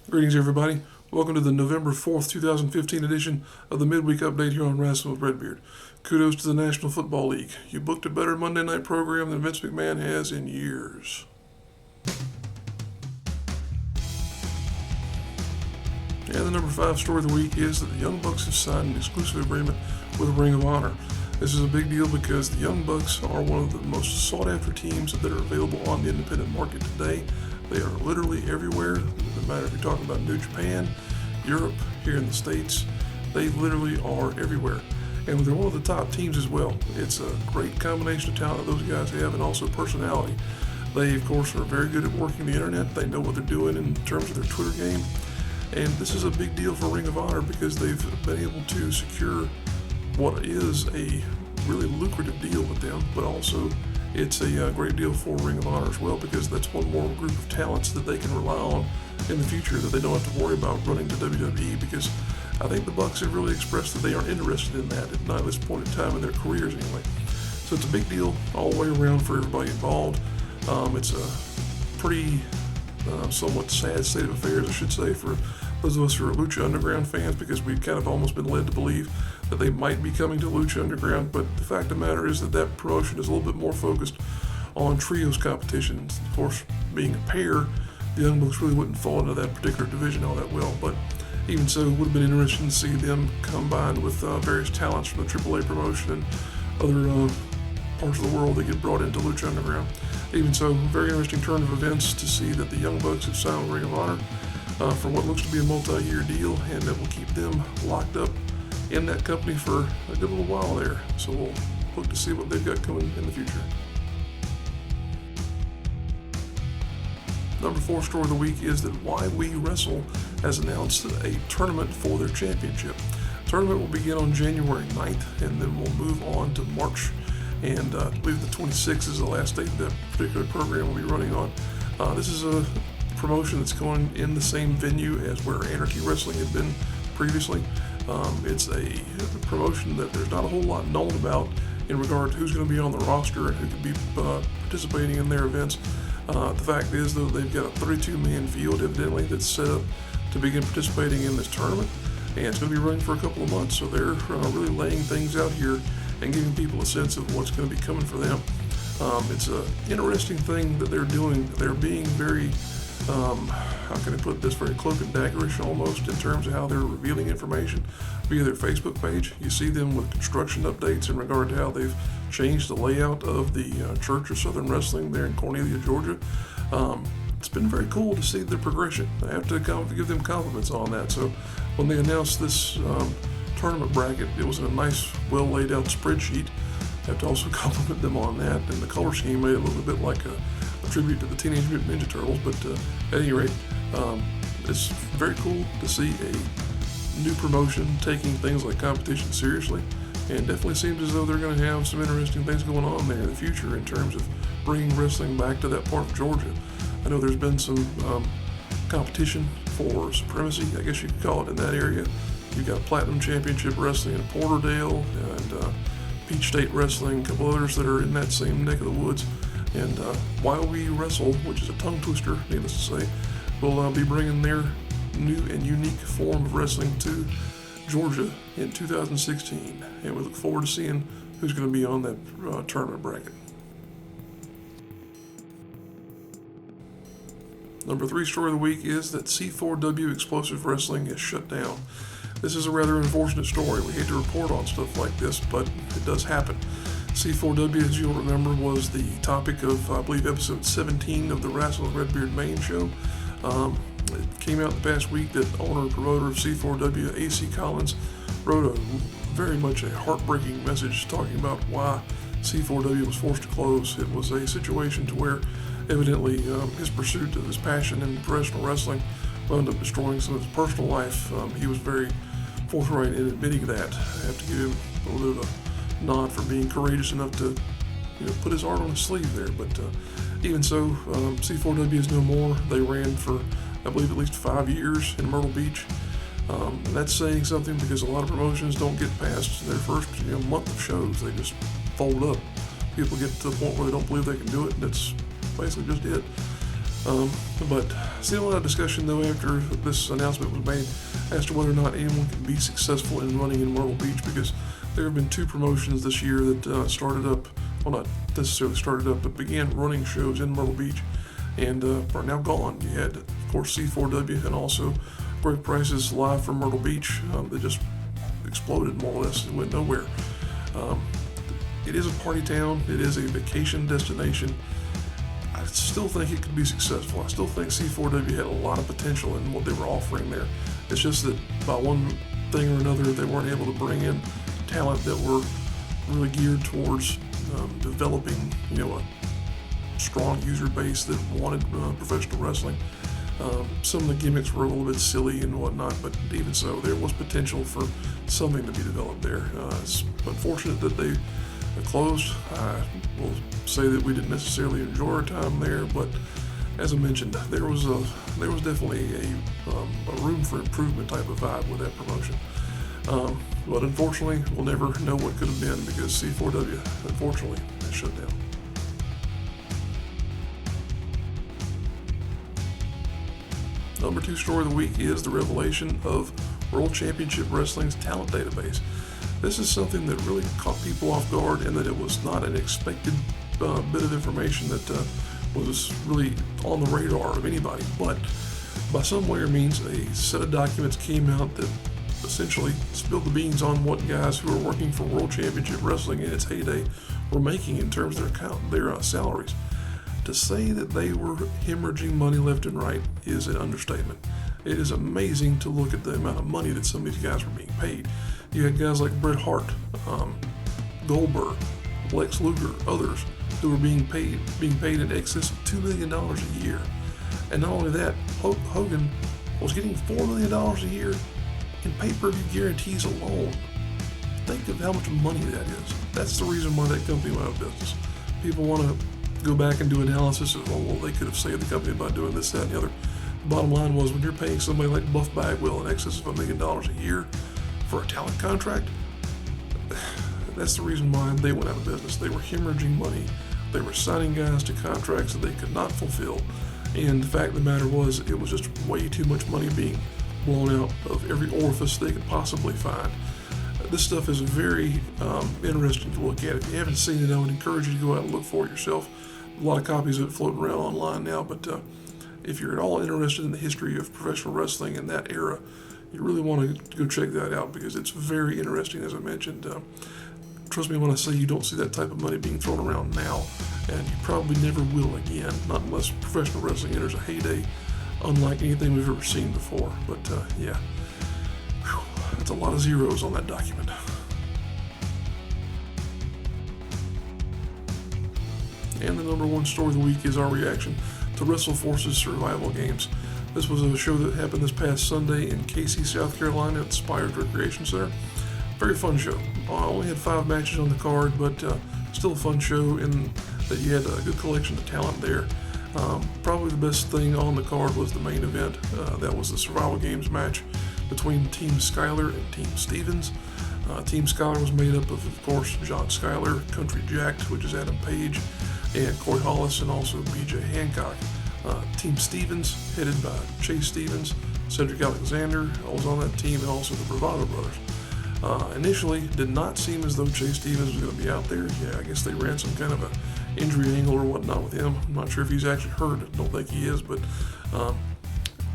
Greetings, everybody. Welcome to the November 4th, 2015 edition of the Midweek Update here on Rasslin with Redbeard. Kudos to the National Football League. You booked a better Monday night program than Vince McMahon has in years. And the number 5 story of the week is that the Young Bucks have signed an exclusive agreement with Ring of Honor. This is a big deal because the Young Bucks are one of the most sought-after teams that are available on the independent market today. They are literally everywhere. It doesn't matter if you're talking about New Japan, Europe, here in the States. They literally are everywhere. And they're one of the top teams as well. It's a great combination of talent that those guys have and also personality. They, of course, are very good at working the internet. They know what they're doing in terms of their Twitter game. And this is a big deal for Ring of Honor because they've been able to secure what is a really lucrative deal with them, but also it's a great deal for Ring of Honor as well because that's one more group of talents that they can rely on in the future that they don't have to worry about running to WWE, because I think the Bucks have really expressed that they are interested in that at this point in time in their careers anyway. So it's a big deal all the way around for everybody involved. It's a pretty somewhat sad state of affairs, I should say, for those of us who are Lucha Underground fans, because we've kind of almost been led to believe that they might be coming to Lucha Underground, but the fact of the matter is that that promotion is a little bit more focused on trios competitions. Of course, being a pair, the Young Bucks really wouldn't fall into that particular division all that well, but even so, it would have been interesting to see them combined with various talents from the AAA promotion and other parts of the world that get brought into Lucha Underground. Even so, very interesting turn of events to see that the Young Bucks have signed Ring of Honor for what looks to be a multi-year deal, and that will keep them locked up in that company for a good little while there. So we'll look to see what they've got coming in the future. Number 4 story of the week is that We Wrestle has announced a tournament for their championship. The tournament will begin on January 9th, and then we'll move on to March. And I believe the 26th is the last date that particular program will be running on. This is a promotion that's going in the same venue as where Anarchy Wrestling had been previously. It's a promotion that there's not a whole lot known about in regard to who's going to be on the roster and who could be participating in their events. The fact is, though, they've got a 32-man field, evidently, that's set up to begin participating in this tournament, and it's going to be running for a couple of months, so they're really laying things out here and giving people a sense of what's going to be coming for them. It's an interesting thing that they're doing. They're being very how can I put this, very cloak and daggerish almost in terms of how they're revealing information via their Facebook page. You see them with construction updates in regard to how they've changed the layout of the Church of Southern Wrestling there in Cornelia, Georgia. It's been very cool to see the progression. I have to give them compliments on that. So when they announced this tournament bracket, it was in a nice, well laid out spreadsheet. I have to also compliment them on that, and the color scheme made it look a bit like a tribute to the Teenage Mutant Ninja Turtles, but at any rate, it's very cool to see a new promotion taking things like competition seriously, and definitely seems as though they're going to have some interesting things going on there in the future in terms of bringing wrestling back to that part of Georgia. I know there's been some competition for supremacy, I guess you could call it, in that area. You've got Platinum Championship Wrestling in Porterdale, and Peach State Wrestling, a couple others that are in that same neck of the woods. And While We Wrestle, which is a tongue twister, needless to say, will be bringing their new and unique form of wrestling to Georgia in 2016. And we look forward to seeing who's going to be on that tournament bracket. Number 3 story of the week is that C4W Explosive Wrestling is shut down. This is a rather unfortunate story. We hate to report on stuff like this, but it does happen. C4W, as you'll remember, was the topic of, I believe, episode 17 of the Rasslin with Redbeard main show. It came out the past week that owner and promoter of C4W, AC Collins, wrote a very much a heartbreaking message talking about why C4W was forced to close. It was a situation to where evidently his pursuit of his passion in professional wrestling wound up destroying some of his personal life. He was very forthright in admitting that. I have to give him a little bit of a nod for being courageous enough to put his heart on his sleeve there. But even so, C4W is no more. They ran for, I believe, at least 5 years in Myrtle Beach. And that's saying something because a lot of promotions don't get past their first month of shows. They just fold up. People get to the point where they don't believe they can do it, and that's basically just it. But still a lot of discussion though after this announcement was made as to whether or not anyone can be successful in running in Myrtle Beach, because there have been 2 promotions this year that started up, well, not necessarily started up, but began running shows in Myrtle Beach and are now gone. You had, of course, C4W and also Great Prices live from Myrtle Beach. They just exploded more or less and went nowhere. It is a party town. It is a vacation destination. I still think it could be successful. I still think C4W had a lot of potential in what they were offering there. It's just that by one thing or another, they weren't able to bring in talent that were really geared towards developing, a strong user base that wanted professional wrestling. Some of the gimmicks were a little bit silly and whatnot, but even so, there was potential for something to be developed there. It's unfortunate that they closed. I will say that we didn't necessarily enjoy our time there, but as I mentioned, there was definitely a room for improvement type of vibe with that promotion. But unfortunately, we'll never know what could have been because C4W, unfortunately, has shut down. Number 2 story of the week is the revelation of World Championship Wrestling's talent database. This is something that really caught people off guard, and that it was not an expected bit of information that was really on the radar of anybody. But by some way or means, a set of documents came out that essentially spilled the beans on what guys who are working for World Championship Wrestling in its heyday were making in terms of their salaries. To say that they were hemorrhaging money left and right is an understatement. It is amazing to look at the amount of money that some of these guys were being paid. You had guys like Bret Hart, Goldberg, Lex Luger, others who were being paid in excess of $2 million a year. And not only that, Hulk Hogan was getting $4 million a year in pay-per-view guarantees alone. Think of how much money that is. That's the reason why that company went out of business. People want to go back and do analysis of, well, they could have saved the company by doing this, that, and the other. The bottom line was, when you're paying somebody like Buff Bagwell in excess of $1 million a year for a talent contract, that's the reason why they went out of business. They were hemorrhaging money. They were signing guys to contracts that they could not fulfill. And the fact of the matter was, it was just way too much money being blown out of every orifice they could possibly find. This stuff is very interesting to look at. If you haven't seen it, I would encourage you to go out and look for it yourself. A lot of copies of it floating around online now, but if you're at all interested in the history of professional wrestling in that era, you really want to go check that out, because it's very interesting, as I mentioned. Trust me when I say you don't see that type of money being thrown around now, and you probably never will again, not unless professional wrestling enters a heyday unlike anything we've ever seen before. But yeah, that's a lot of zeros on that document. And the number 1 story of the week is our reaction to WrestleForce's Survival Games. This was a show that happened this past Sunday in Casey, South Carolina at the Spires Recreation Center. Very fun show. Only had 5 matches on the card, but still a fun show in that you had a good collection of talent there. Probably the best thing on the card was the main event. That was the Survival Games match between Team Schuyler and Team Stevens. Team Schuyler was made up of course, John Schuyler, Country Jack, which is Adam Page, and Corey Hollis, and also BJ Hancock. Team Stevens, headed by Chase Stevens, Cedric Alexander was on that team, and also the Bravado Brothers. Initially, did not seem as though Chase Stevens was going to be out there. Yeah, I guess they ran some kind of a injury angle or whatnot with him. I'm not sure if he's actually hurt. I don't think he is, but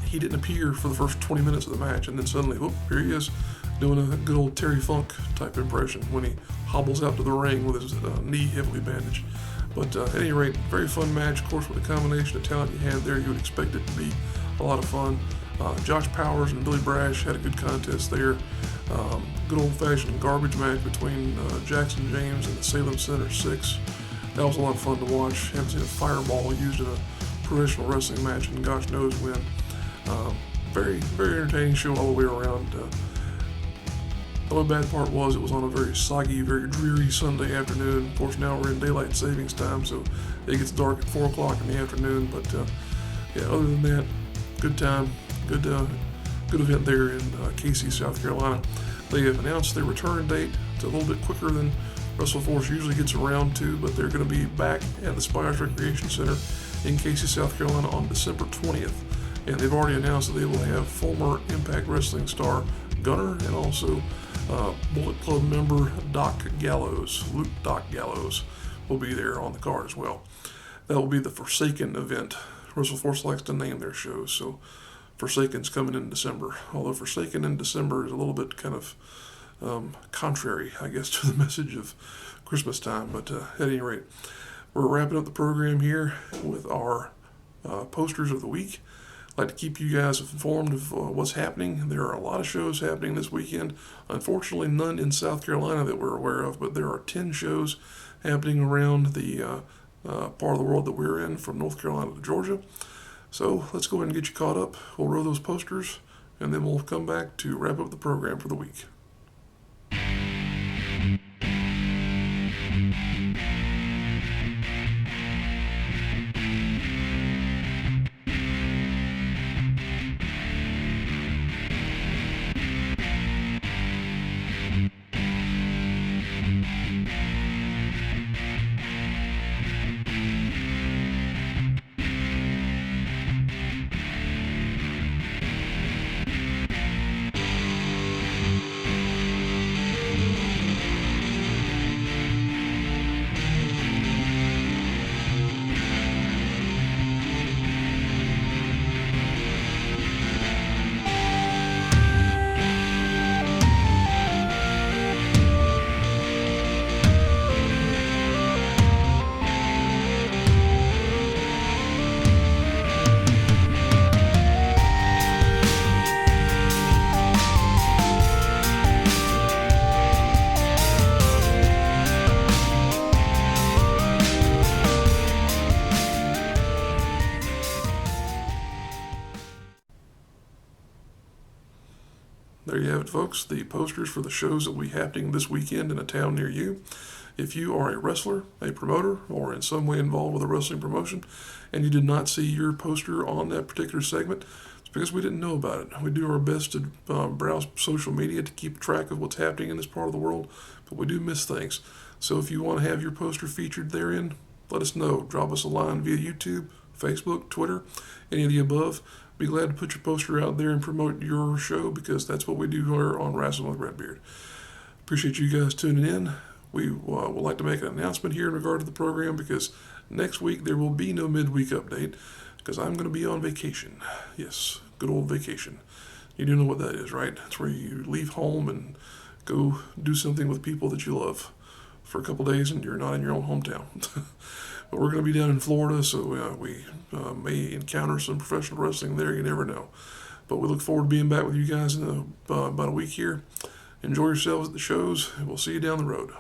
he didn't appear for the first 20 minutes of the match, and then suddenly, whoop, here he is, doing a good old Terry Funk type impression when he hobbles out to the ring with his knee heavily bandaged. But at any rate, very fun match. Of course, with the combination of talent you had there, you would expect it to be a lot of fun. Josh Powers and Billy Brash had a good contest there. Good old-fashioned garbage match between Jackson James and the Salem Center 6. That was a lot of fun to watch. Haven't seen a fireball used in a professional wrestling match and gosh knows when. Very, very entertaining show all the way around. The only bad part was it was on a very soggy, very dreary Sunday afternoon. Of course, now we're in daylight savings time, so it gets dark at 4 o'clock in the afternoon. But yeah, other than that, good time, good event there in Casey, South Carolina. They have announced their return date. It's a little bit quicker than WrestleForce usually gets around to, but they're going to be back at the Spires Recreation Center in Casey, South Carolina on December 20th. And they've already announced that they will have former Impact Wrestling star Gunner and also Bullet Club member Luke Doc Gallows will be there on the card as well. That will be the Forsaken event. WrestleForce likes to name their shows, so Forsaken's coming in December. Although Forsaken in December is a little bit kind of contrary, I guess, to the message of Christmas time. But at any rate, we're wrapping up the program here with our posters of the week. I'd like to keep you guys informed of what's happening. There are a lot of shows happening this weekend. Unfortunately, none in South Carolina that we're aware of, but there are 10 shows happening around the part of the world that we're in, from North Carolina to Georgia. So let's go ahead and get you caught up. We'll roll those posters, and then we'll come back to wrap up the program for the week. There you have it, folks, the posters for the shows that will be happening this weekend in a town near you. If you are a wrestler, a promoter, or in some way involved with a wrestling promotion, and you did not see your poster on that particular segment, it's because we didn't know about it. We do our best to browse social media to keep track of what's happening in this part of the world, but we do miss things. So if you want to have your poster featured therein, let us know. Drop us a line via YouTube, Facebook, Twitter, any of the above. Be glad to put your poster out there and promote your show, because that's what we do here on Rasslin with Redbeard. Appreciate you guys tuning in. We would like to make an announcement here in regard to the program, because next week there will be no midweek update, because I'm going to be on vacation. Yes, good old vacation. You do know what that is, right? It's where you leave home and go do something with people that you love for a couple days and you're not in your own hometown. But we're going to be down in Florida, so we may encounter some professional wrestling there. You never know. But we look forward to being back with you guys in about a week here. Enjoy yourselves at the shows, and we'll see you down the road.